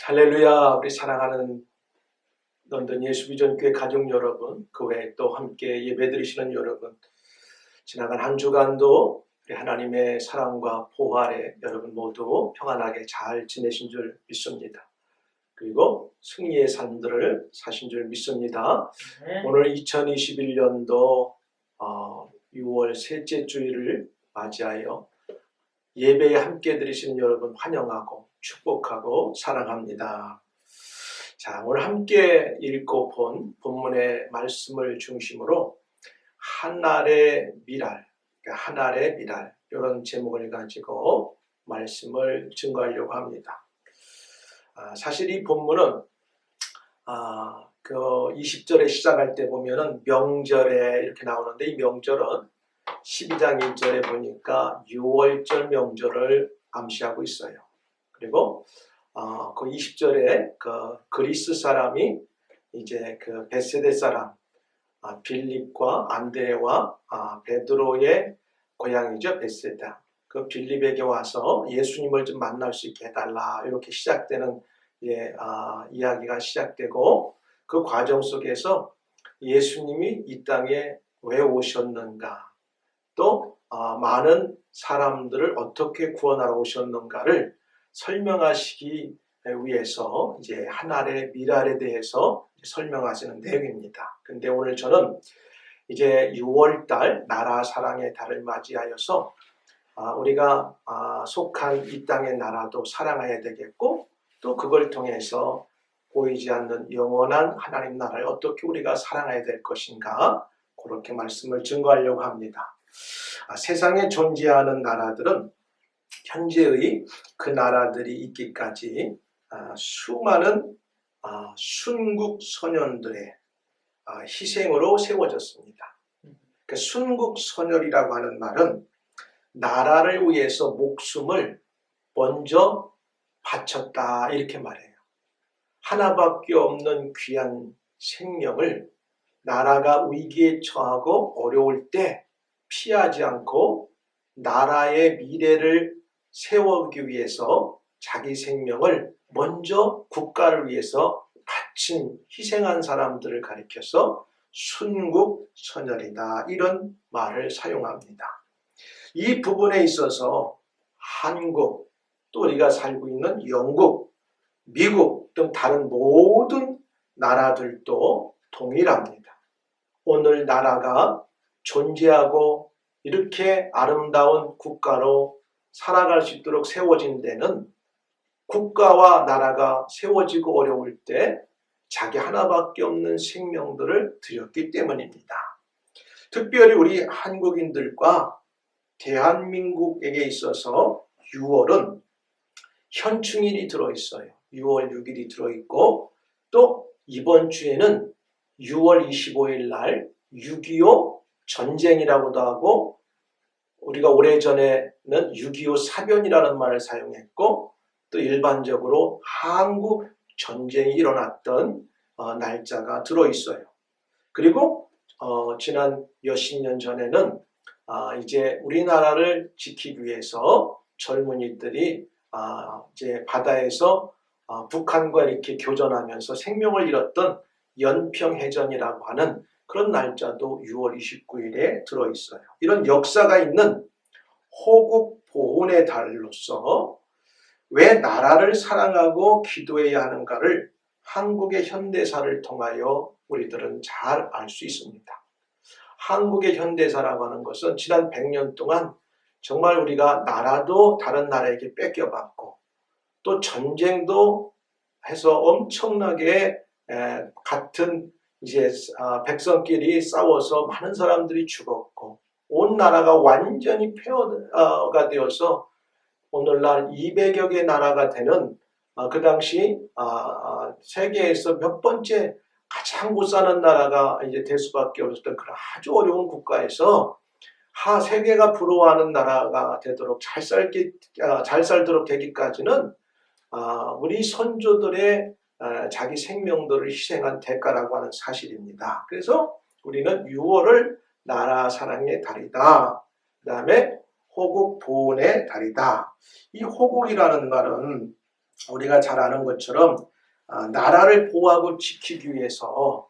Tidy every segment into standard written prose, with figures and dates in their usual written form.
할렐루야. 우리 사랑하는 런던 예수비전교회 가족 여러분, 그 외에 또 함께 예배드리시는 여러분, 지나간 한 주간도 우리 하나님의 사랑과 보호 아래 여러분 모두 평안하게 잘 지내신 줄 믿습니다. 그리고 승리의 삶들을 사신 줄 믿습니다. 오늘 2021년도 6월 셋째 주일을 맞이하여 예배에 함께 드리시는 여러분 환영하고 축복하고 사랑합니다. 자, 오늘 함께 읽고 본 본문의 말씀을 중심으로 하늘의 미랄, 하늘의 미랄 이런 제목을 가지고 말씀을 증거하려고 합니다. 사실 이 본문은 그 20절에 시작할 때 보면은 명절에 이렇게 나오는데, 이 명절은 12장 1절에 보니까 6월절 명절을 암시하고 있어요. 그리고 그 20절에 그 그리스 사람이 이제 그 베세데 사람 빌립과 안드레와 베드로의 고향이죠, 베세다. 그 빌립에게 와서 예수님을 좀 만날 수 있게 해달라, 이렇게 시작되는 이야기가 시작되고, 그 과정 속에서 예수님이 이 땅에 왜 오셨는가, 또 많은 사람들을 어떻게 구원하러 오셨는가를 설명하시기 위해서 이제 하늘의 미랄에 대해서 설명하시는 내용입니다. 근데 오늘 저는 이제 6월달 나라 사랑의 달을 맞이하여서 우리가 속한 이 땅의 나라도 사랑해야 되겠고, 또 그걸 통해서 보이지 않는 영원한 하나님 나라를 어떻게 우리가 사랑해야 될 것인가, 그렇게 말씀을 증거하려고 합니다. 세상에 존재하는 나라들은 현재의 그 나라들이 있기까지 수많은 순국 선열들의 희생으로 세워졌습니다. 그 순국 선열이라고 하는 말은 나라를 위해서 목숨을 먼저 바쳤다, 이렇게 말해요. 하나밖에 없는 귀한 생명을 나라가 위기에 처하고 어려울 때 피하지 않고 나라의 미래를 세우기 위해서 자기 생명을 먼저 국가를 위해서 바친, 희생한 사람들을 가리켜서 순국선열이다, 이런 말을 사용합니다. 이 부분에 있어서 한국, 또 우리가 살고 있는 영국, 미국 등 다른 모든 나라들도 동일합니다. 오늘 나라가 존재하고 이렇게 아름다운 국가로 살아갈 수 있도록 세워진 데는 국가와 나라가 세워지고 어려울 때 자기 하나밖에 없는 생명들을 드렸기 때문입니다. 특별히 우리 한국인들과 대한민국에게 있어서 6월은 현충일이 들어있어요. 6월 6일이 들어있고, 또 이번 주에는 6월 25일 날 6.25 전쟁이라고도 하고, 우리가 오래전에는 6.25 사변이라는 말을 사용했고, 또 일반적으로 한국 전쟁이 일어났던 날짜가 들어있어요. 그리고 지난 몇십 년 전에는 이제 우리나라를 지키기 위해서 젊은이들이 이제 바다에서 북한과 이렇게 교전하면서 생명을 잃었던 연평해전이라고 하는 그런 날짜도 6월 29일에 들어있어요. 이런 역사가 있는 호국 보훈의 달로서 왜 나라를 사랑하고 기도해야 하는가를 한국의 현대사를 통하여 우리들은 잘 알 수 있습니다. 한국의 현대사라고 하는 것은 지난 100년 동안 정말 우리가 나라도 다른 나라에게 뺏겨받고, 또 전쟁도 해서 엄청나게 같은 이제 백성끼리 싸워서 많은 사람들이 죽었고, 온 나라가 완전히 폐허가 되어서 오늘날 200여 개 나라가 되는 그 당시 세계에서 몇 번째 가장 못 사는 나라가 이제 될 수밖에 없었던 그런 아주 어려운 국가에서 세계가 부러워하는 나라가 되도록 잘 살도록 되기까지는 우리 선조들의 자기 생명들을 희생한 대가라고 하는 사실입니다. 그래서 우리는 6월을 나라 사랑의 달이다, 그 다음에 호국 보훈의 달이다. 이 호국이라는 말은 우리가 잘 아는 것처럼 나라를 보호하고 지키기 위해서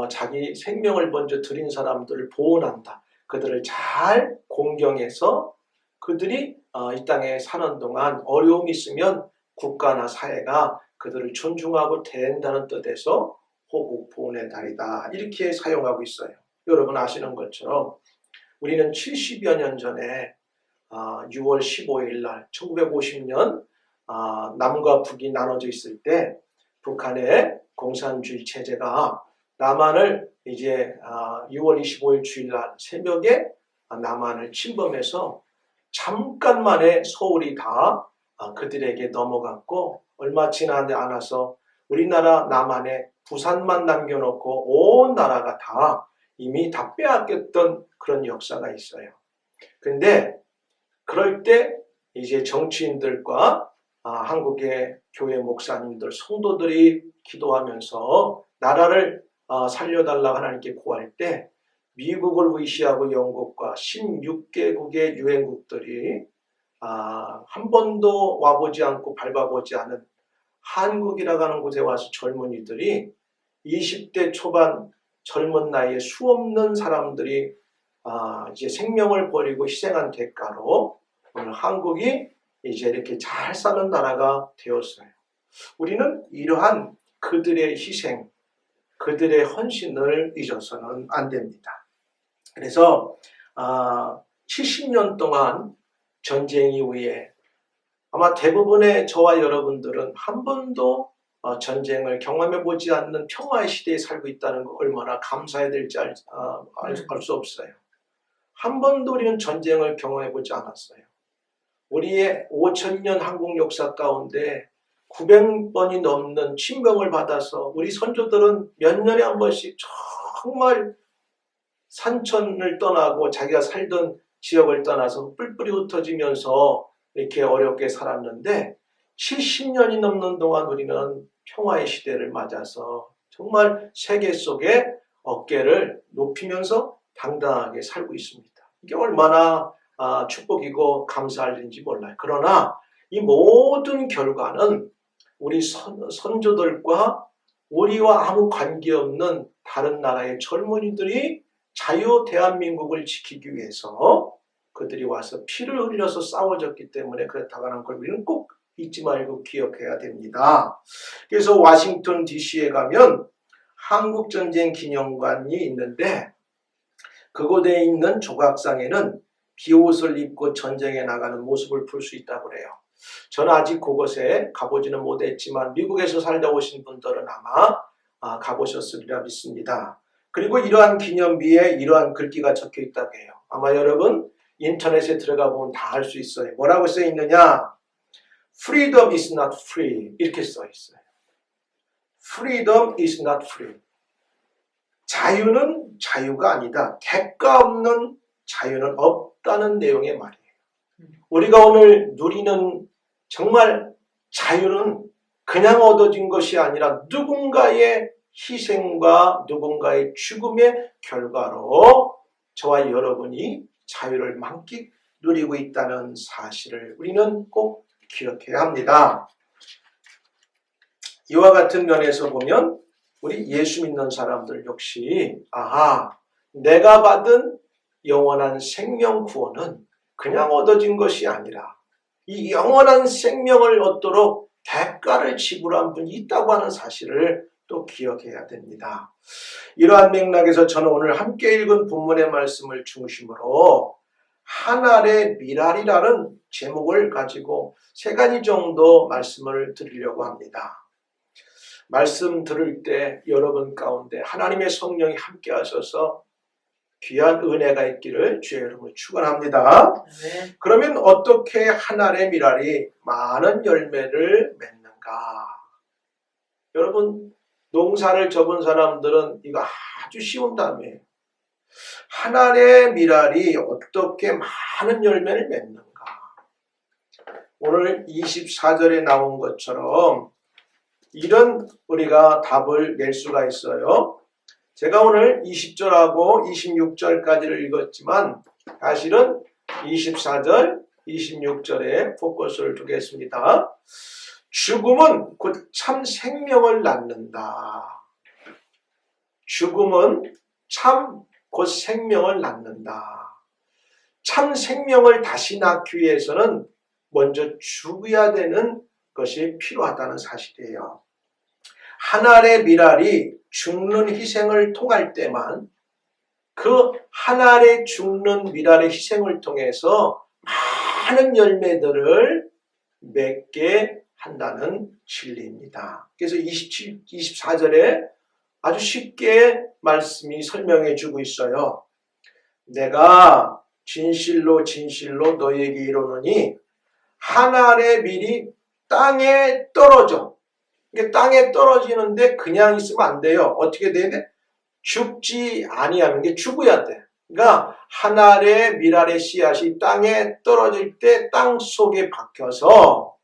자기 생명을 먼저 드린 사람들을 보호한다. 그들을 잘 공경해서 그들이 이 땅에 사는 동안 어려움이 있으면 국가나 사회가 그들을 존중하고 대한다는 뜻에서 호국 보훈의 달이다. 이렇게 사용하고 있어요. 여러분 아시는 것처럼 우리는 70여 년 전에 6월 15일 날 1950년 남과 북이 나눠져 있을 때 북한의 공산주의 체제가 남한을 이제 6월 25일 주일날 새벽에 남한을 침범해서 잠깐 만에 서울이 다 그들에게 넘어갔고 얼마 지나지 않아서 우리나라 남한에 부산만 남겨놓고 온 나라가 다 이미 다 빼앗겼던 그런 역사가 있어요. 근데 그럴 때 이제 정치인들과 한국의 교회 목사님들, 성도들이 기도하면서 나라를 살려달라고 하나님께 구할 때 미국을 의시하고 영국과 16개국의 유엔국들이 한 번도 와보지 않고 밟아보지 않은 한국이라고 하는 곳에 와서 젊은이들이 20대 초반 젊은 나이에 수없는 사람들이 이제 생명을 버리고 희생한 대가로 오늘 한국이 이제 이렇게 잘 사는 나라가 되었어요. 우리는 이러한 그들의 희생, 그들의 헌신을 잊어서는 안 됩니다. 그래서 70년 동안 전쟁 이후에 아마 대부분의 저와 여러분들은 한 번도 전쟁을 경험해보지 않는 평화의 시대에 살고 있다는 거 얼마나 감사해야 될지 알 수 없어요. 한 번도 우리는 전쟁을 경험해보지 않았어요. 우리의 5,000년 한국 역사 가운데 900번이 넘는 침병을 받아서 우리 선조들은 몇 년에 한 번씩 정말 산천을 떠나고 자기가 살던 지역을 떠나서 뿔뿔이 흩어지면서 이렇게 어렵게 살았는데 70년이 넘는 동안 우리는 평화의 시대를 맞아서 정말 세계 속에 어깨를 높이면서 당당하게 살고 있습니다. 이게 얼마나 축복이고 감사할 일인지 몰라요. 그러나 이 모든 결과는 우리 선조들과 우리와 아무 관계없는 다른 나라의 젊은이들이 자유 대한민국을 지키기 위해서 그들이 와서 피를 흘려서 싸워졌기 때문에 그렇다고 하는 걸 우리는 꼭 잊지 말고 기억해야 됩니다. 그래서 워싱턴 DC에 가면 한국전쟁 기념관이 있는데 그곳에 있는 조각상에는 비옷을 입고 전쟁에 나가는 모습을 볼 수 있다고 그래요. 저는 아직 그곳에 가보지는 못했지만 미국에서 살다 오신 분들은 아마 가보셨으리라 믿습니다. 그리고 이러한 기념비에 이러한 글귀가 적혀 있다고 해요. 아마 여러분 인터넷에 들어가 보면 다 알 수 있어요. 뭐라고 써 있느냐? Freedom is not free 이렇게 써 있어요. Freedom is not free. 자유는 자유가 아니다. 대가 없는 자유는 없다는 내용의 말이에요. 우리가 오늘 누리는 정말 자유는 그냥 얻어진 것이 아니라 누군가의 희생과 누군가의 죽음의 결과로 저와 여러분이 자유를 만끽 누리고 있다는 사실을 우리는 꼭 기억해야 합니다. 이와 같은 면에서 보면 우리 예수 믿는 사람들 역시 내가 받은 영원한 생명 구원은 그냥 얻어진 것이 아니라 이 영원한 생명을 얻도록 대가를 지불한 분이 있다고 하는 사실을 또 기억해야 됩니다. 이러한 맥락에서 저는 오늘 함께 읽은 본문의 말씀을 중심으로 하늘의 미랄이라는 제목을 가지고 3가지 정도 말씀을 드리려고 합니다. 말씀 들을 때 여러분 가운데 하나님의 성령이 함께 하셔서 귀한 은혜가 있기를 주의 이름으로 축원합니다. 네. 그러면 어떻게 하늘의 미랄이 많은 열매를 맺는가? 여러분 농사를 접은 사람들은 이거 아주 쉬운 답이에요. 하늘의 미랄이 어떻게 많은 열매를 맺는가? 오늘 24절에 나온 것처럼 이런 우리가 답을 낼 수가 있어요. 제가 오늘 20절하고 26절까지를 읽었지만 사실은 24절, 26절에 포커스를 두겠습니다. 죽음은 곧 참 생명을 낳는다. 죽음은 참 곧 생명을 낳는다. 참 생명을 다시 낳기 위해서는 먼저 죽어야 되는 것이 필요하다는 사실이에요. 한 알의 밀알이 죽는 희생을 통할 때만 그 한 알의 죽는 밀알의 희생을 통해서 많은 열매들을 맺게 한다는 진리입니다. 그래서 24절에 아주 쉽게 말씀이 설명해 주고 있어요. 내가 진실로 진실로 너희에게 이르노니 한 알의 밀이 땅에 떨어져. 이게 땅에 떨어지는데 그냥 있으면 안 돼요. 어떻게 돼야 돼? 죽지 아니하는 게 죽어야 돼. 그러니까 한 알의 밀알의 씨앗이 땅에 떨어질 때 땅 속에 박혀서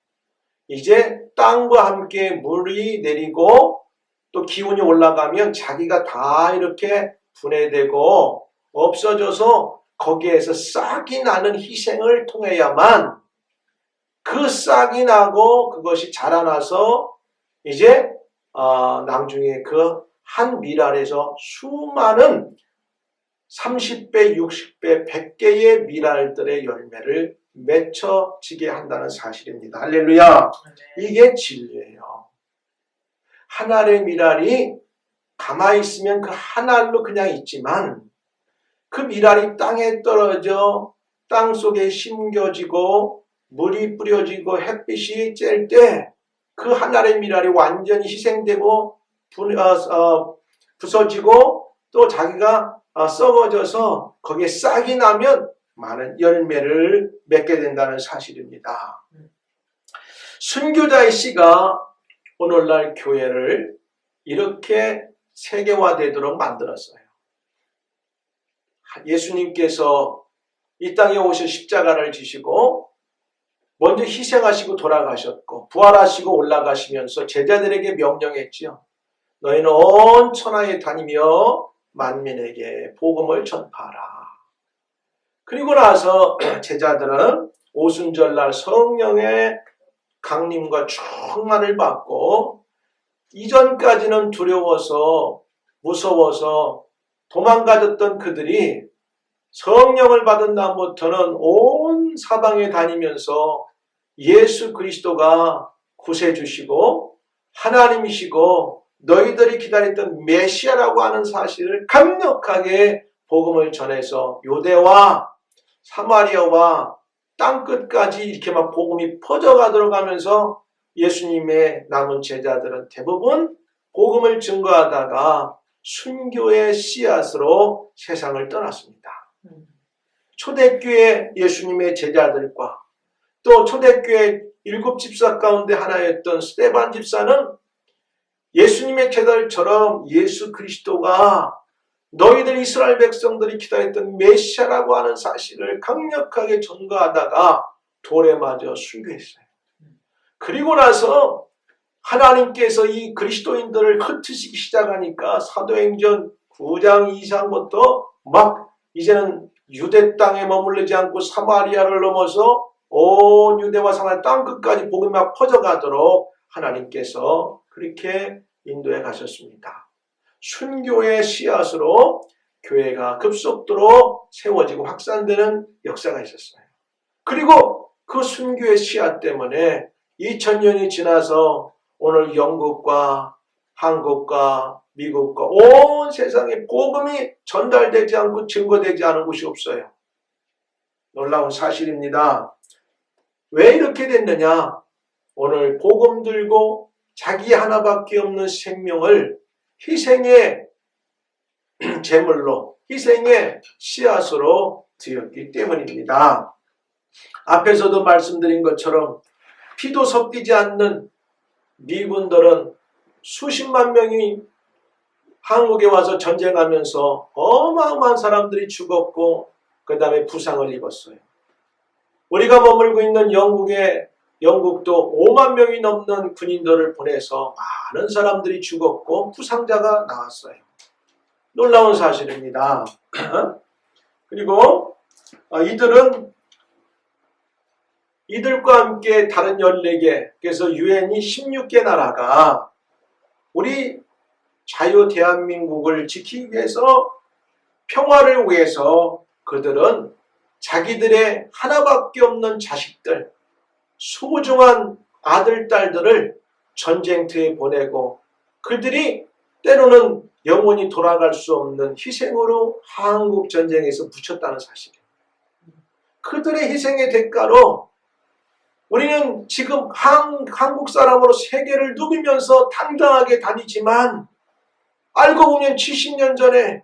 이제 땅과 함께 물이 내리고 또 기온이 올라가면 자기가 다 이렇게 분해되고 없어져서 거기에서 싹이 나는 희생을 통해야만 그 싹이 나고 그것이 자라나서 이제 나중에 그 한 밀알에서 수많은 30배, 60배, 100개의 밀알들의 열매를 맺혀지게 한다는 사실입니다. 할렐루야. 이게 진리예요. 한 알의 밀알이 가만히 있으면 그 한 알로 그냥 있지만 그 밀알이 땅에 떨어져 땅 속에 심겨지고 물이 뿌려지고 햇빛이 쬐일 때 그 한 알의 밀알이 완전히 희생되고 부서지고 또 자기가 썩어져서 거기에 싹이 나면 많은 열매를 맺게 된다는 사실입니다. 순교자의 씨가 오늘날 교회를 이렇게 세계화되도록 만들었어요. 예수님께서 이 땅에 오셔 십자가를 지시고 먼저 희생하시고 돌아가셨고 부활하시고 올라가시면서 제자들에게 명령했지요. 너희는 온 천하에 다니며 만민에게 복음을 전파하라. 그리고 나서 제자들은 오순절날 성령의 강림과 충만을 받고 이전까지는 두려워서 무서워서 도망가졌던 그들이 성령을 받은 다음부터는 온 사방에 다니면서 예수 그리스도가 구세주시고 하나님이시고 너희들이 기다렸던 메시아라고 하는 사실을 강력하게 복음을 전해서 유대와 사마리아와 땅끝까지 이렇게 막 복음이 퍼져가도록 하면서 예수님의 남은 제자들은 대부분 복음을 증거하다가 순교의 씨앗으로 세상을 떠났습니다. 초대교회 예수님의 제자들과 또 초대교회 7 집사 가운데 하나였던 스데반 집사는 예수님의 제자들처럼 예수 그리스도가 너희들 이스라엘 백성들이 기다렸던 메시아라고 하는 사실을 강력하게 전가하다가 돌에 맞아 순교했어요. 그리고 나서 하나님께서 이 그리스도인들을 흩으시기 시작하니까 사도행전 9장 이상부터 막 이제는 유대 땅에 머물르지 않고 사마리아를 넘어서 온 유대와 사마리아 땅끝까지 복음이 막 퍼져가도록 하나님께서 그렇게 인도해 가셨습니다. 순교의 씨앗으로 교회가 급속도로 세워지고 확산되는 역사가 있었어요. 그리고 그 순교의 씨앗 때문에 2000년이 지나서 오늘 영국과 한국과 미국과 온 세상에 복음이 전달되지 않고 증거되지 않은 곳이 없어요. 놀라운 사실입니다. 왜 이렇게 됐느냐? 오늘 복음 들고 자기 하나밖에 없는 생명을 희생의 제물로, 희생의 씨앗으로 드렸기 때문입니다. 앞에서도 말씀드린 것처럼 피도 섞이지 않는 미군들은 수십만 명이 한국에 와서 전쟁하면서 어마어마한 사람들이 죽었고 그 다음에 부상을 입었어요. 우리가 머물고 있는 영국도 5만 명이 넘는 군인들을 보내서 많은 사람들이 죽었고 부상자가 나왔어요. 놀라운 사실입니다. 그리고 이들은 이들과 함께 다른 14개, 그래서 유엔이 16개 나라가 우리 자유 대한민국을 지키기 위해서, 평화를 위해서 그들은 자기들의 하나밖에 없는 자식들, 소중한 아들, 딸들을 전쟁터에 보내고 그들이 때로는 영원히 돌아갈 수 없는 희생으로 한국 전쟁에서 묻혔다는 사실이에요. 그들의 희생의 대가로 우리는 지금 한국 사람으로 세계를 누비면서 당당하게 다니지만, 알고 보면 70년 전에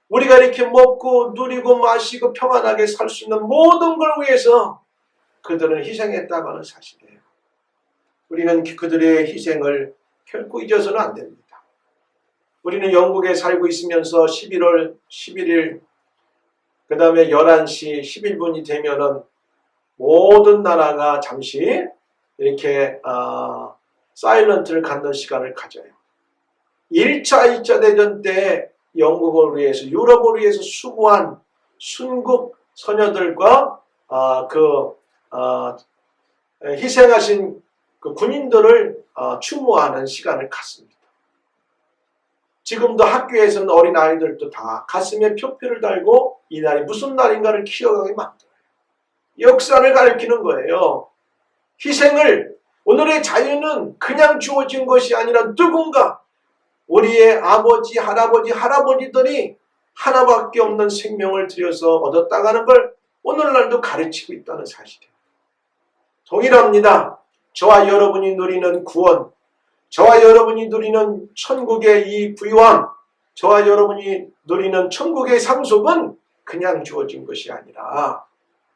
우리가 이렇게 먹고 누리고 마시고 평안하게 살 수 있는 모든 걸 위해서 그들은 희생했다고 하는 사실이에요. 우리는 그들의 희생을 결코 잊어서는 안 됩니다. 우리는 영국에 살고 있으면서 11월 11일 그 다음에 11시 11분이 되면은 모든 나라가 잠시 이렇게 사일런트를 갖는 시간을 가져요. 1차, 2차 대전 때 영국을 위해서, 유럽을 위해서 수고한 순국 선녀들과 희생하신 그 군인들을 추모하는 시간을 갖습니다. 지금도 학교에서는 어린 아이들도 다 가슴에 표표를 달고 이날이 무슨 날인가를 기억하게 만들어요. 역사를 가리키는 거예요. 희생을, 오늘의 자유는 그냥 주어진 것이 아니라 누군가 우리의 아버지, 할아버지, 할아버지들이 하나밖에 없는 생명을 들여서 얻었다가는 걸 오늘날도 가르치고 있다는 사실이에요. 동일합니다. 저와 여러분이 누리는 구원, 저와 여러분이 누리는 천국의 이 부유함, 저와 여러분이 누리는 천국의 상속은 그냥 주어진 것이 아니라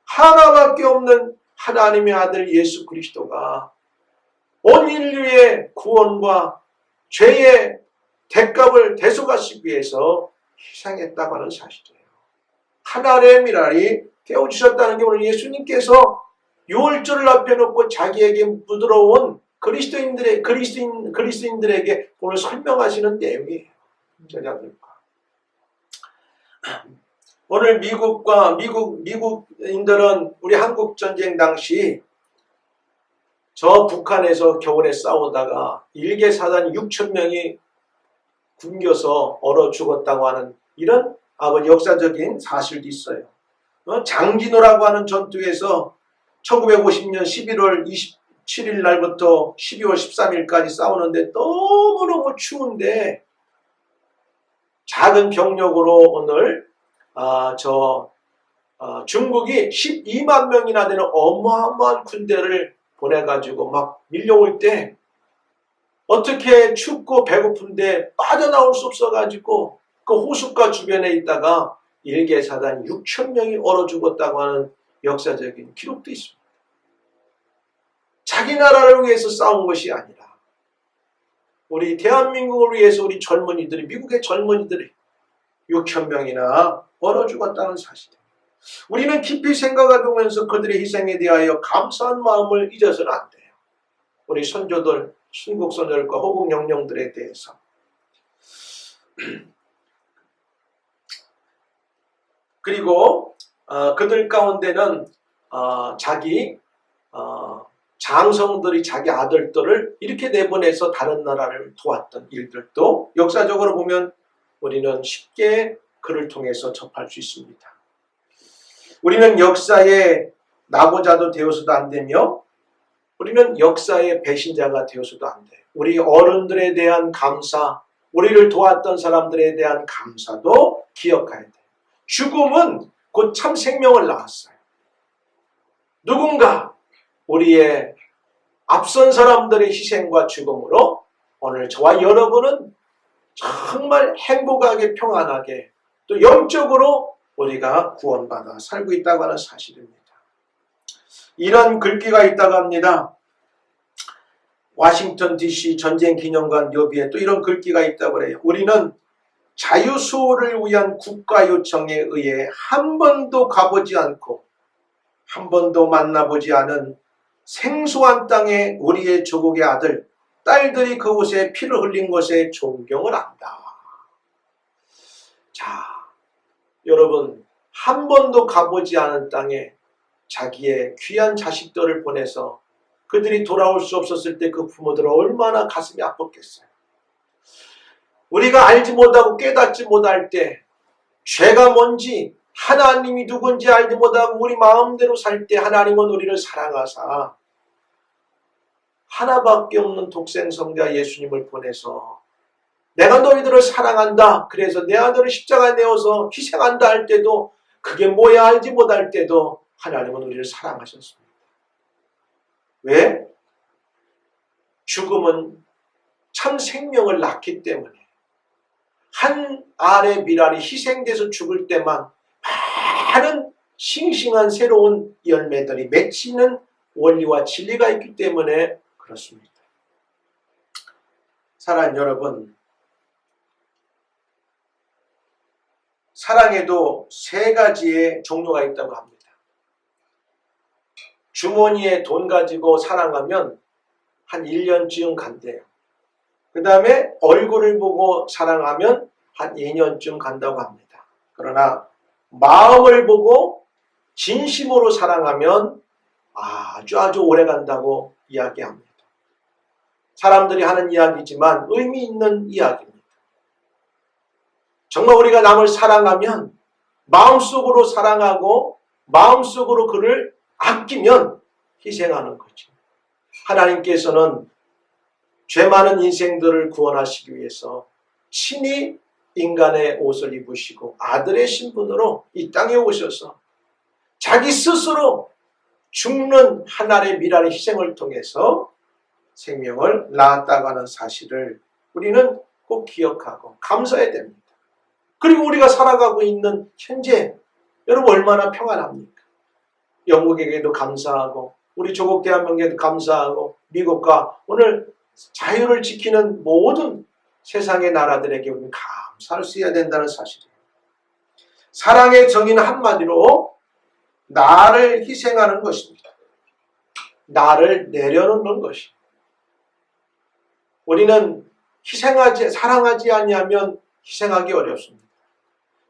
하나밖에 없는 하나님의 아들 예수 그리스도가 온 인류의 구원과 죄의 대값을 대속하시기 위해서 희생했다고 하는 사실이에요. 하나님의 미랄이 깨워주셨다는 게 오늘 예수님께서 유월절을 앞에 놓고 자기에게 부드러운 그리스도인들에게 오늘 설명하시는 내용이에요. 제자들과. 오늘 미국인들은 우리 한국 전쟁 당시 저 북한에서 겨울에 싸우다가 일개 사단 6천 명이 굶겨서 얼어 죽었다고 하는 이런 역사적인 사실도 있어요. 장진호라고 하는 전투에서 1950년 11월 27일 날부터 12월 13일까지 싸우는데 너무너무 추운데 작은 병력으로 오늘 중국이 12만 명이나 되는 어마어마한 군대를 보내가지고 막 밀려올 때 어떻게 춥고 배고픈데 빠져나올 수 없어가지고 그 호숫가 주변에 있다가 일개 사단 6천 명이 얼어 죽었다고 하는 역사적인 기록도 있습니다. 자기 나라를 위해서 싸운 것이 아니라 우리 대한민국을 위해서 우리 젊은이들이, 미국의 젊은이들이 6천 명이나 얼어 죽었다는 사실입니다. 우리는 깊이 생각해보면서 그들의 희생에 대하여 감사한 마음을 잊어서는 안 돼요. 우리 선조들, 순국 선조들과 호국 영령들에 대해서. 그리고 그들 가운데는 자기 장성들이 자기 아들들을 이렇게 내보내서 다른 나라를 도왔던 일들도 역사적으로 보면 우리는 쉽게 그를 통해서 접할 수 있습니다. 우리는 역사의 나고자도 되어서도 안 되며 우리는 역사의 배신자가 되어서도 안 돼요. 우리 어른들에 대한 감사, 우리를 도왔던 사람들에 대한 감사도 기억해야 돼요. 죽음은 곧 참 생명을 낳았어요. 누군가 우리의 앞선 사람들의 희생과 죽음으로 오늘 저와 여러분은 정말 행복하게 평안하게 또 영적으로 우리가 구원받아 살고 있다고 하는 사실입니다. 이런 글귀가 있다고 합니다. 워싱턴 DC 전쟁기념관 묘비에 또 이런 글귀가 있다고 해요. 우리는 자유수호를 위한 국가 요청에 의해 한 번도 가보지 않고 한 번도 만나보지 않은 생소한 땅에 우리의 조국의 아들, 딸들이 그곳에 피를 흘린 것에 존경을 한다. 자, 여러분, 한 번도 가보지 않은 땅에 자기의 귀한 자식들을 보내서 그들이 돌아올 수 없었을 때 그 부모들은 얼마나 가슴이 아팠겠어요. 우리가 알지 못하고 깨닫지 못할 때 죄가 뭔지 하나님이 누군지 알지 못하고 우리 마음대로 살 때 하나님은 우리를 사랑하사 하나밖에 없는 독생성자 예수님을 보내서 내가 너희들을 사랑한다. 그래서 내 아들을 십자가에 내어서 희생한다 할 때도 그게 뭐야 알지 못할 때도 하나님은 우리를 사랑하셨습니다. 왜? 죽음은 참 생명을 낳기 때문에 한 알의 밀알이 희생돼서 죽을 때만 많은 싱싱한 새로운 열매들이 맺히는 원리와 진리가 있기 때문에 그렇습니다. 사랑하는 여러분, 사랑에도 세 가지의 종류가 있다고 합니다. 주머니에 돈 가지고 사랑하면 한 1년쯤 간대요. 그 다음에 얼굴을 보고 사랑하면 한 2년쯤 간다고 합니다. 그러나 마음을 보고 진심으로 사랑하면 아주 오래 간다고 이야기합니다. 사람들이 하는 이야기지만 의미 있는 이야기입니다. 정말 우리가 남을 사랑하면 마음속으로 사랑하고 마음속으로 그를 아끼면 희생하는 거죠. 하나님께서는 죄 많은 인생들을 구원하시기 위해서 친히 인간의 옷을 입으시고 아들의 신분으로 이 땅에 오셔서 자기 스스로 죽는 한 알의 밀알의 희생을 통해서 생명을 낳았다고 하는 사실을 우리는 꼭 기억하고 감사해야 됩니다. 그리고 우리가 살아가고 있는 현재 여러분 얼마나 평안합니까? 영국에게도 감사하고 우리 조국 대한민국에도 감사하고 미국과 오늘 자유를 지키는 모든 세상의 나라들에게 우리는 감사할 수 있어야 된다는 사실이에요. 사랑의 정의는 한마디로 나를 희생하는 것입니다. 나를 내려놓는 것입니다. 우리는 사랑하지 아니하면 희생하기 어렵습니다.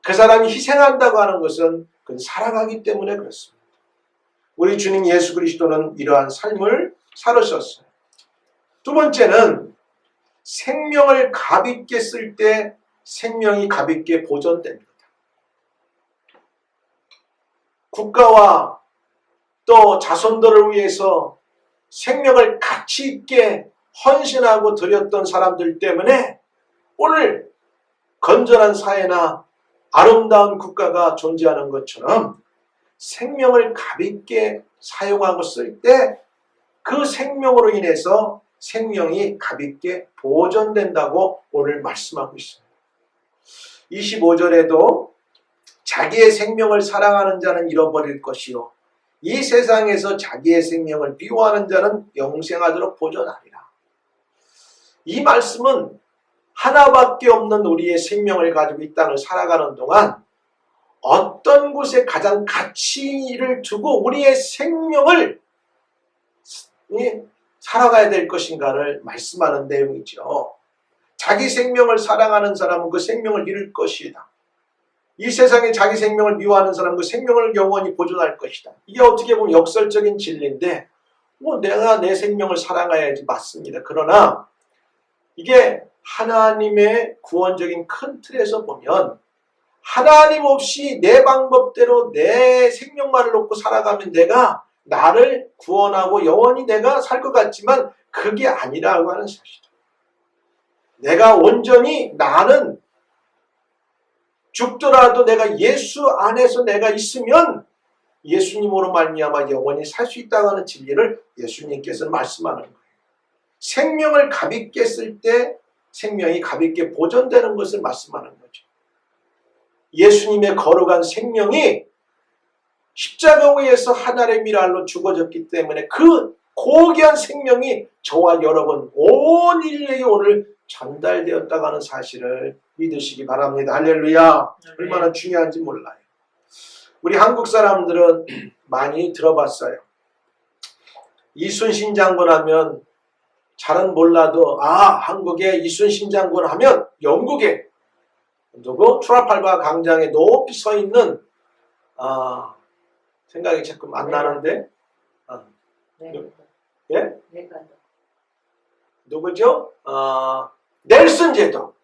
그 사람이 희생한다고 하는 것은 그건 사랑하기 때문에 그렇습니다. 우리 주님 예수 그리스도는 이러한 삶을 살으셨어요. 두 번째는 생명을 값있게 쓸 때 생명이 값있게 보존됩니다. 국가와 또 자손들을 위해서 생명을 가치 있게 헌신하고 드렸던 사람들 때문에 오늘 건전한 사회나 아름다운 국가가 존재하는 것처럼 생명을 값있게 사용하고 쓸 때 그 생명으로 인해서 생명이 값있게 보존된다고 오늘 말씀하고 있습니다. 25절에도 자기의 생명을 사랑하는 자는 잃어버릴 것이요 이 세상에서 자기의 생명을 미워하는 자는 영생하도록 보존하리라. 이 말씀은 하나밖에 없는 우리의 생명을 가지고 이 땅을 살아가는 동안 어떤 곳에 가장 가치를 두고 우리의 생명을 살아가야 될 것인가를 말씀하는 내용이죠. 자기 생명을 사랑하는 사람은 그 생명을 잃을 것이다. 이 세상에 자기 생명을 미워하는 사람은 그 생명을 영원히 보존할 것이다. 이게 어떻게 보면 역설적인 진리인데 내가 내 생명을 사랑해야지 맞습니다. 그러나 이게 하나님의 구원적인 큰 틀에서 보면 하나님 없이 내 방법대로 내 생명만을 놓고 살아가면 내가 나를 구원하고 영원히 내가 살 것 같지만 그게 아니라고 하는 사실이다. 내가 온전히 나는 죽더라도 내가 예수 안에서 내가 있으면 예수님으로 말미암아 영원히 살 수 있다고 하는 진리를 예수님께서 말씀하는 거예요. 생명을 값있게 쓸 때 생명이 값있게 보존되는 것을 말씀하는 거죠. 예수님의 거룩한 생명이 십자가에서 하나의 밀알로 죽어졌기 때문에 그 고귀한 생명이 저와 여러분 온 인류에게 오늘 전달되었다고 하는 사실을 믿으시기 바랍니다. 할렐루야. 얼마나 중요한지 몰라요. 우리 한국 사람들은 많이 들어봤어요. 이순신 장군 하면 잘은 몰라도 한국에 이순신 장군 하면 영국에 누구 트라팔가 광장에 높이 서 있는 생각이 자꾸 안 나는데. 예? 누구죠? 넬슨 제독.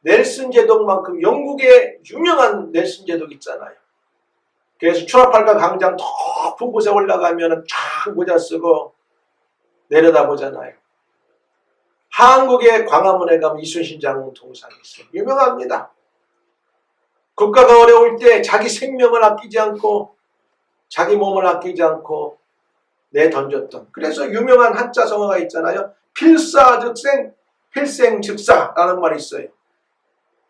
넬슨 제독만큼 영국의 유명한 넬슨 제독 있잖아요. 그래서 트라팔가 광장 높은 곳에 올라가면 쫙 모자 쓰고 내려다보잖아요. 한국의 광화문에 가면 이순신 장군 동상이 있어요. 유명합니다. 국가가 어려울 때 자기 생명을 아끼지 않고 자기 몸을 아끼지 않고 내던졌던. 그래서 유명한 한자 성어가 있잖아요. 필사즉생, 필생즉사라는 말이 있어요.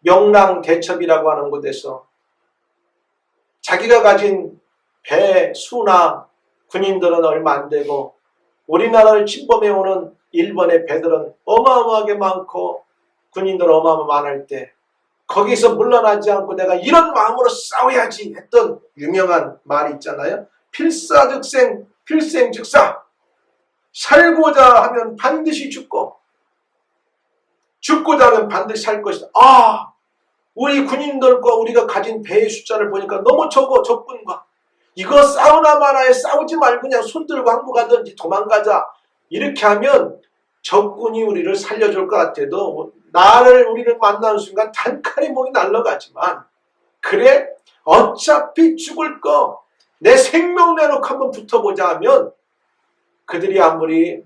명랑대첩이라고 하는 곳에서 자기가 가진 배, 수나 군인들은 얼마 안 되고 우리나라를 침범해오는 일본의 배들은 어마어마하게 많고 군인들 어마어마하게 많을 때 거기서 물러나지 않고 내가 이런 마음으로 싸워야지 했던 유명한 말이 있잖아요. 필사즉생, 필생즉사. 살고자 하면 반드시 죽고 죽고자 하면 반드시 살 것이다. 우리 군인들과 우리가 가진 배의 숫자를 보니까 너무 적어. 적군과 이거 싸우나 마나에 싸우지 말고 그냥 손 들고 항복하든지 도망가자. 이렇게 하면 적군이 우리를 살려줄 것 같아도 우리를 만나는 순간 단칼에 목이 날아가지만 그래 어차피 죽을 거 내 생명 내놓고 한번 붙어보자 하면 그들이 아무리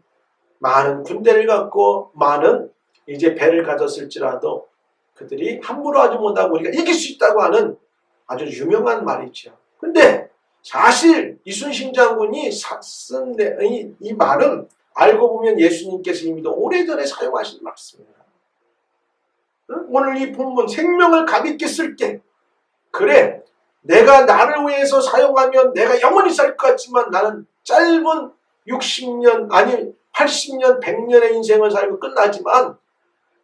많은 군대를 갖고 많은 이제 배를 가졌을지라도 그들이 함부로 하지 못하고 우리가 이길 수 있다고 하는 아주 유명한 말이죠. 근데 사실 이순신 장군이 쓴 이 말은 알고 보면 예수님께서 이미 오래전에 사용하신 말씀입니다. 오늘 이 본문 생명을 값있게 쓸 때 그래 내가 나를 위해서 사용하면 내가 영원히 살 것 같지만 나는 짧은 60년 아니 80년 100년의 인생을 살고 끝나지만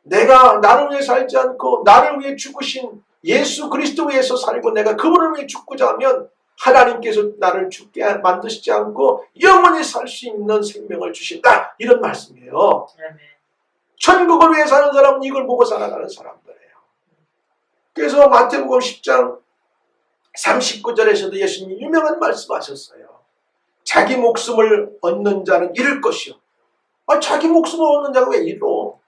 내가 나를 위해 살지 않고 나를 위해 죽으신 예수 그리스도 위해서 살고 내가 그분을 위해 죽고자 하면 하나님께서 나를 죽게 만드시지 않고 영원히 살 수 있는 생명을 주신다. 이런 말씀이에요. 천국을 위해 사는 사람은 이걸 보고 살아가는 사람들이에요. 그래서 마태복음 10장 39절에서도 예수님이 유명한 말씀하셨어요. 자기 목숨을 얻는 자는 잃을 것이요. 자기 목숨을 얻는 자가 왜 잃어?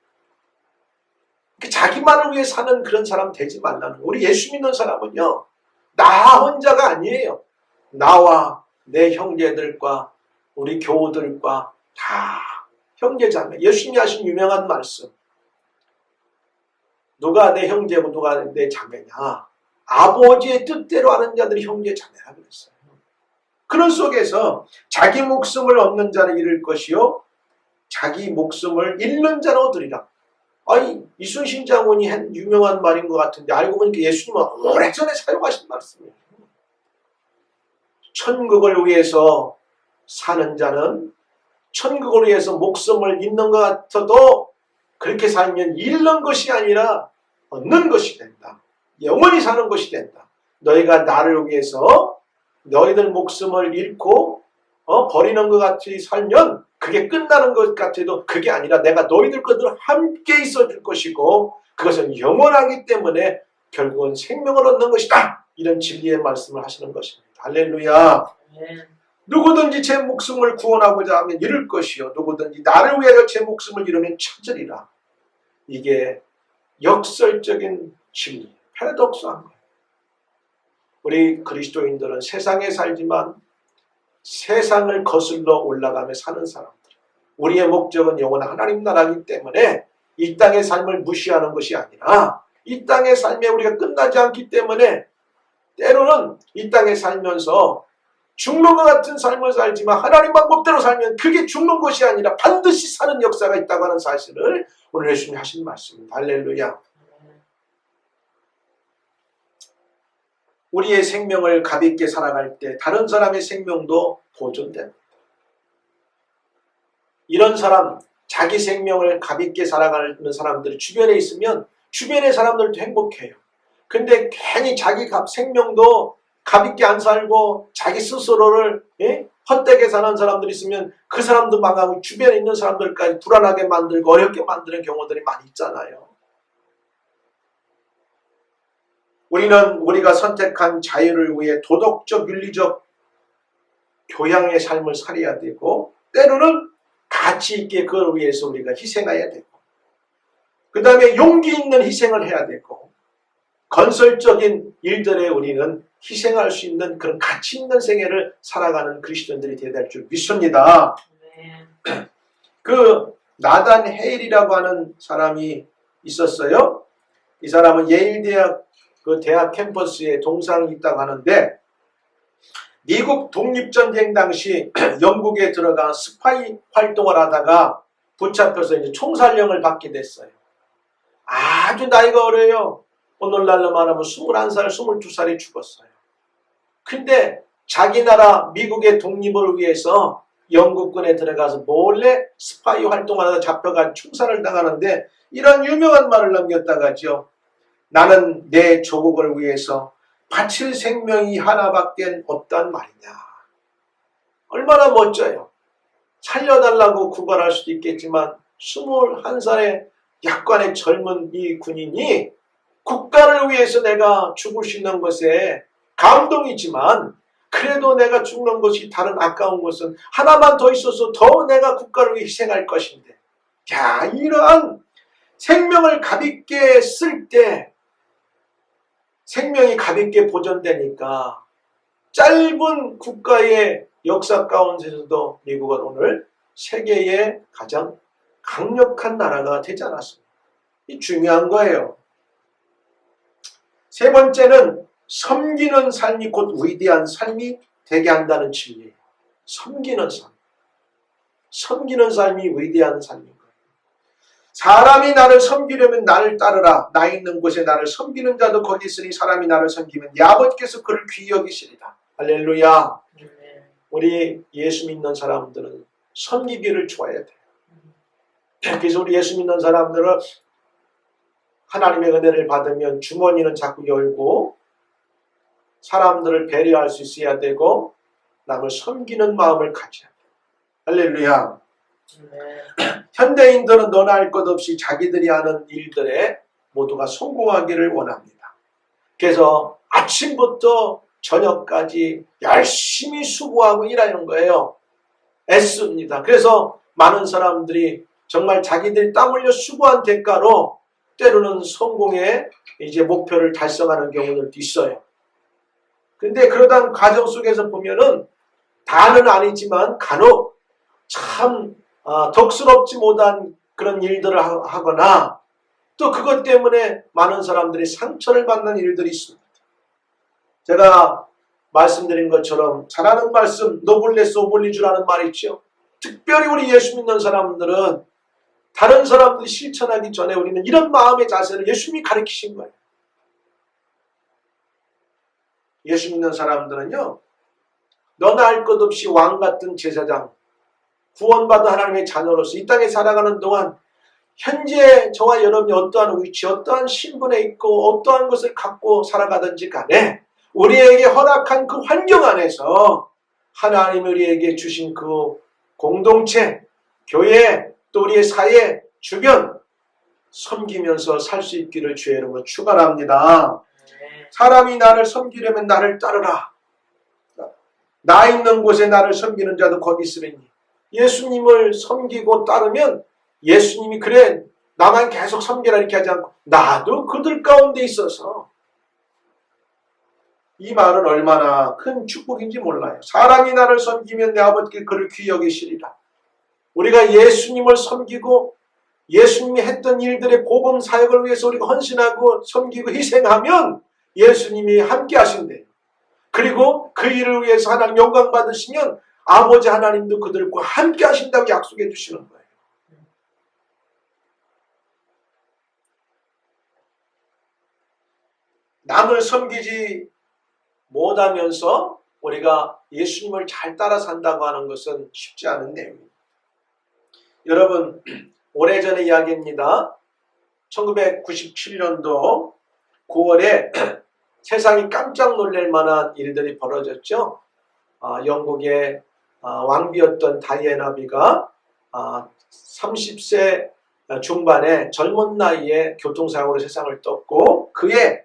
자기만을 위해 사는 그런 사람 되지 말라는 거예요. 우리 예수 믿는 사람은요. 나 혼자가 아니에요. 나와 내 형제들과 우리 교우들과 다 형제자매. 예수님이 하신 유명한 말씀. 누가 내 형제고 누가 내 자매냐. 아버지의 뜻대로 하는 자들이 형제자매라고 그랬어요. 그런 속에서 자기 목숨을 얻는 자는 잃을 것이요. 자기 목숨을 잃는 자는 얻으리라. 이순신 장군이 한 유명한 말인 것 같은데 알고 보니까 예수님은 오래전에 사용하신 말씀이에요. 천국을 위해서 사는 자는 천국을 위해서 목숨을 잃는 것 같아도 그렇게 살면 잃는 것이 아니라 얻는 것이 된다. 영원히 사는 것이 된다. 너희가 나를 위해서 너희들 목숨을 잃고 버리는 것 같이 살면 그게 끝나는 것 같아도 그게 아니라 내가 너희들 것들 함께 있어줄 것이고 그것은 영원하기 때문에 결국은 생명을 얻는 것이다. 이런 진리의 말씀을 하시는 것입니다. 할렐루야. 누구든지 제 목숨을 구원하고자 하면 잃을 것이요 누구든지 나를 위하여 제 목숨을 잃으면 찾으리라. 이게 역설적인 진리, 패러독스한 거예요. 우리 그리스도인들은 세상에 살지만 세상을 거슬러 올라가며 사는 사람들. 우리의 목적은 영원한 하나님 나라이기 때문에 이 땅의 삶을 무시하는 것이 아니라 이 땅의 삶에 우리가 끝나지 않기 때문에 때로는 이 땅에 살면서 죽는 것 같은 삶을 살지만 하나님 방법대로 살면 그게 죽는 것이 아니라 반드시 사는 역사가 있다고 하는 사실을 오늘 예수님이 하신 말씀입니다. 할렐루야. 우리의 생명을 값있게 살아갈 때 다른 사람의 생명도 보존됩니다. 이런 사람, 자기 생명을 값있게 살아가는 사람들이 주변에 있으면 주변의 사람들도 행복해요. 근데 괜히 자기 생명도 값있게 안 살고 자기 스스로를 헛되게 사는 사람들이 있으면 그 사람도 망하고 주변에 있는 사람들까지 불안하게 만들고 어렵게 만드는 경우들이 많이 있잖아요. 우리는 우리가 선택한 자유를 위해 도덕적, 윤리적 교양의 삶을 살아야 되고 때로는 가치 있게 그걸 위해서 우리가 희생해야 되고 그 다음에 용기 있는 희생을 해야 되고 건설적인 일들에 우리는 희생할 수 있는 그런 가치 있는 생애를 살아가는 그리스도인들이 되어야 될 줄 믿습니다. 네. 그 나단 헤일이라고 하는 사람이 있었어요. 이 사람은 예일 대학 그 대학 캠퍼스에 동상이 있다고 하는데 미국 독립전쟁 당시 영국에 들어가 스파이 활동을 하다가 붙잡혀서 이제 총살령을 받게 됐어요. 아주 나이가 어려요. 오늘날로 말하면 21살, 22살이 죽었어요. 근데 자기 나라 미국의 독립을 위해서 영국군에 들어가서 몰래 스파이 활동하다가 잡혀가 총살을 당하는데 이런 유명한 말을 남겼다가 하죠. 나는 내 조국을 위해서 바칠 생명이 하나밖에 없단 말이냐. 얼마나 멋져요. 살려달라고 구걸할 수도 있겠지만 21살의 약간의 젊은 이 군인이 국가를 위해서 내가 죽을 수 있는 것에 감동이지만 그래도 내가 죽는 것이 다른 아까운 것은 하나만 더 있어서 더 내가 국가를 위해 희생할 것인데 야 이러한 생명을 가볍게 쓸 때 생명이 가볍게 보존되니까 짧은 국가의 역사 가운데서도 미국은 오늘 세계의 가장 강력한 나라가 되지 않았습니다. 이 중요한 거예요. 세 번째는 섬기는 삶이 곧 위대한 삶이 되게 한다는 진리예요. 섬기는 삶. 섬기는 삶이 위대한 삶인 거예요. 사람이 나를 섬기려면 나를 따르라. 나 있는 곳에 나를 섬기는 자도 거기 있으니 사람이 나를 섬기면 내 아버지께서 그를 귀히 여기시리라. 할렐루야. 우리 예수 믿는 사람들은 섬기기를 좋아해야 돼요. 그래서 우리 예수 믿는 사람들은 하나님의 은혜를 받으면 주머니는 자꾸 열고 사람들을 배려할 수 있어야 되고 남을 섬기는 마음을 가져야 돼요. 할렐루야. 현대인들은 너나 할 것 없이 자기들이 하는 일들에 모두가 성공하기를 원합니다. 그래서 아침부터 저녁까지 열심히 수고하고 일하는 거예요. 애씁니다. 그래서 많은 사람들이 정말 자기들이 땀 흘려 수고한 대가로 때로는 성공의 이제 목표를 달성하는 경우들도 있어요. 근데 그러던 과정 속에서 보면은 다는 아니지만 간혹 참 덕스럽지 못한 그런 일들을 하거나 또 그것 때문에 많은 사람들이 상처를 받는 일들이 있습니다. 제가 말씀드린 것처럼 잘하는 말씀 노블레스 오블리주라는 말이 있죠. 특별히 우리 예수 믿는 사람들은 다른 사람들이 실천하기 전에 우리는 이런 마음의 자세를 예수님이 가르치신 거예요. 예수 믿는 사람들은요. 너나 할 것 없이 왕 같은 제사장 구원받은 하나님의 자녀로서 이 땅에 살아가는 동안 현재 저와 여러분이 어떠한 위치, 어떠한 신분에 있고 어떠한 것을 갖고 살아가든지 간에 우리에게 허락한 그 환경 안에서 하나님이 우리에게 주신 그 공동체, 교회, 또 우리의 사회, 주변 섬기면서 살 수 있기를 주의 이름으로 축원합니다. 사람이 나를 섬기려면 나를 따르라. 나 있는 곳에 나를 섬기는 자도 거기 있으리니 예수님을 섬기고 따르면 예수님이 그래 나만 계속 섬기라 이렇게 하지 않고 나도 그들 가운데 있어서 이 말은 얼마나 큰 축복인지 몰라요. 사람이 나를 섬기면 내 아버지께 그를 귀히 여기시리라. 우리가 예수님을 섬기고 예수님이 했던 일들의 복음 사역을 위해서 우리가 헌신하고 섬기고 희생하면 예수님이 함께 하신대요. 그리고 그 일을 위해서 하나님 영광 받으시면 아버지 하나님도 그들과 함께 하신다고 약속해 주시는 거예요. 남을 섬기지 못하면서 우리가 예수님을 잘 따라 산다고 하는 것은 쉽지 않은 내용입니다. 여러분, 오래전의 이야기입니다. 1997년도 9월에 세상이 깜짝 놀랄 만한 일들이 벌어졌죠. 영국의 왕비였던 다이애나비가 30세 중반에 젊은 나이에 교통사고로 세상을 떴고 그의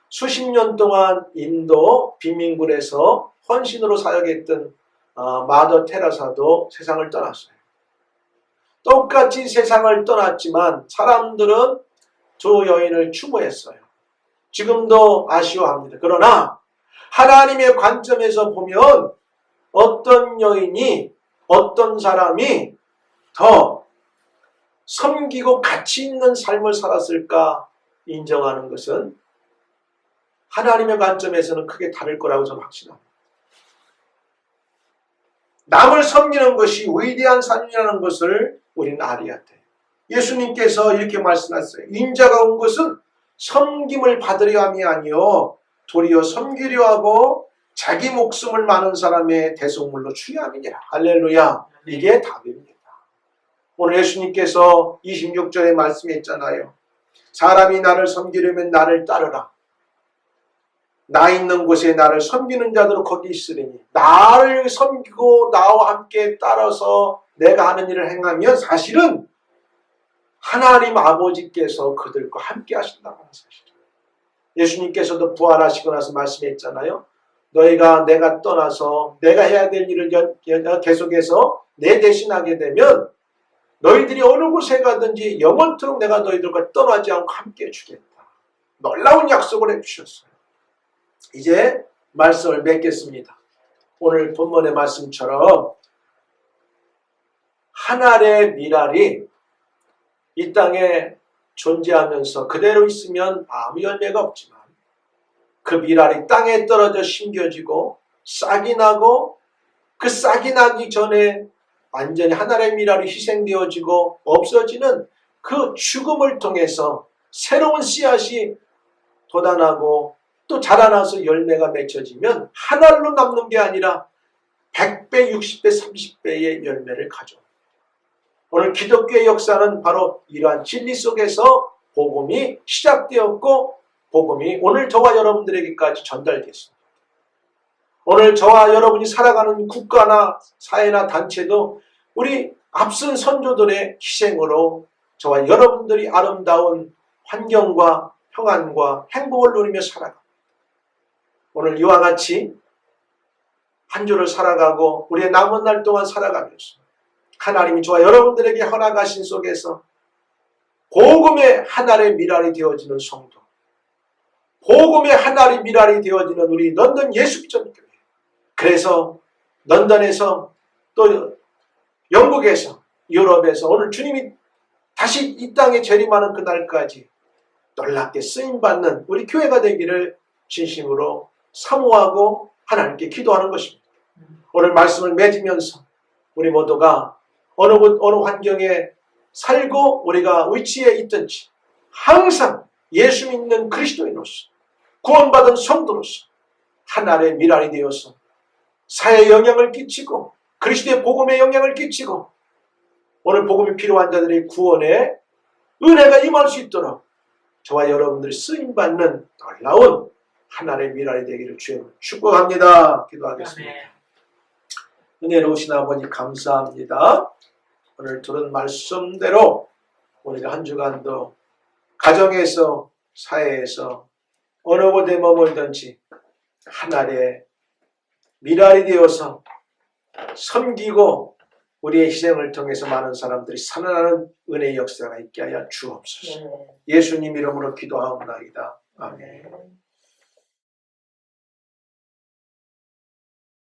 수십 년 동안 인도 빈민굴에서 헌신으로 사역했던 마더 테레사도 세상을 떠났어요. 똑같이 세상을 떠났지만 사람들은 두 여인을 추모했어요. 지금도 아쉬워합니다. 그러나 하나님의 관점에서 보면 어떤 여인이, 어떤 사람이 더 섬기고 가치 있는 삶을 살았을까 인정하는 것은 하나님의 관점에서는 크게 다를 거라고 저는 확신합니다. 남을 섬기는 것이 위대한 삶이라는 것을 우리는 알아야 돼요. 예수님께서 이렇게 말씀하셨어요. 인자가 온 것은 섬김을 받으려 함이 아니요 도리어 섬기려 하고 자기 목숨을 많은 사람의 대속물로 취함이니라. 할렐루야. 이게 답입니다. 오늘 예수님께서 26절에 말씀했잖아요. 사람이 나를 섬기려면 나를 따르라. 나 있는 곳에 나를 섬기는 자들은 거기 있으리니 나를 섬기고 나와 함께 따라서 내가 하는 일을 행하면 사실은 하나님 아버지께서 그들과 함께 하신다는 사실이죠. 예수님께서도 부활하시고 나서 말씀했잖아요. 너희가 내가 떠나서 내가 해야 될 일을 계속해서 내 대신하게 되면 너희들이 어느 곳에 가든지 영원토록 내가 너희들과 떠나지 않고 함께 해주겠다. 놀라운 약속을 해주셨어요. 이제 말씀을 맺겠습니다. 오늘 본문의 말씀처럼 한 알의 밀알이 이 땅에 존재하면서 그대로 있으면 아무 열매가 없지만 그 밀알이 땅에 떨어져 심겨지고 싹이 나고 그 싹이 나기 전에 완전히 한 알의 밀알이 희생되어지고 없어지는 그 죽음을 통해서 새로운 씨앗이 돋아나고 또 자라나서 열매가 맺혀지면 한 알로 남는 게 아니라 100배, 60배, 30배의 열매를 가져옵니다. 오늘 기독교의 역사는 바로 이러한 진리 속에서 복음이 시작되었고 복음이 오늘 저와 여러분들에게까지 전달됐습니다. 오늘 저와 여러분이 살아가는 국가나 사회나 단체도 우리 앞선 선조들의 희생으로 저와 여러분들이 아름다운 환경과 평안과 행복을 누리며 살아갑니다. 오늘 이와 같이 한 주를 살아가고 우리의 남은 날 동안 살아가면서 하나님이 저와 여러분들에게 허락하신 속에서 복음의 하나의 밀알이 되어지는 성도, 복음의 하나의 밀알이 되어지는 우리 런던 예수전교회, 그래서 런던에서 또 영국에서 유럽에서 오늘 주님이 다시 이 땅에 재림하는 그날까지 놀랍게 쓰임받는 우리 교회가 되기를 진심으로 사모하고 하나님께 기도하는 것입니다. 오늘 말씀을 맺으면서 우리 모두가 어느 곳 어느 환경에 살고 우리가 위치에 있든지 항상 예수 믿는 그리스도인으로서 구원받은 성도로서 하나의 밀알이 되어서 사회에 영향을 끼치고 그리스도의 복음에 영향을 끼치고 오늘 복음이 필요한 자들의 구원에 은혜가 임할 수 있도록 저와 여러분들이 쓰임받는 놀라운 하나의 밀알이 되기를 주님으로 축복합니다. 기도하겠습니다. 은혜로우신 아버지 감사합니다. 오늘 들은 말씀대로 우리가 한 주간도 가정에서 사회에서 어느 곳에 머물든지 하나의 밀알이 되어서 섬기고 우리의 희생을 통해서 많은 사람들이 살아나는 은혜의 역사가 있게 하여 주옵소서. 예수님 이름으로 기도하옵나이다. 아멘.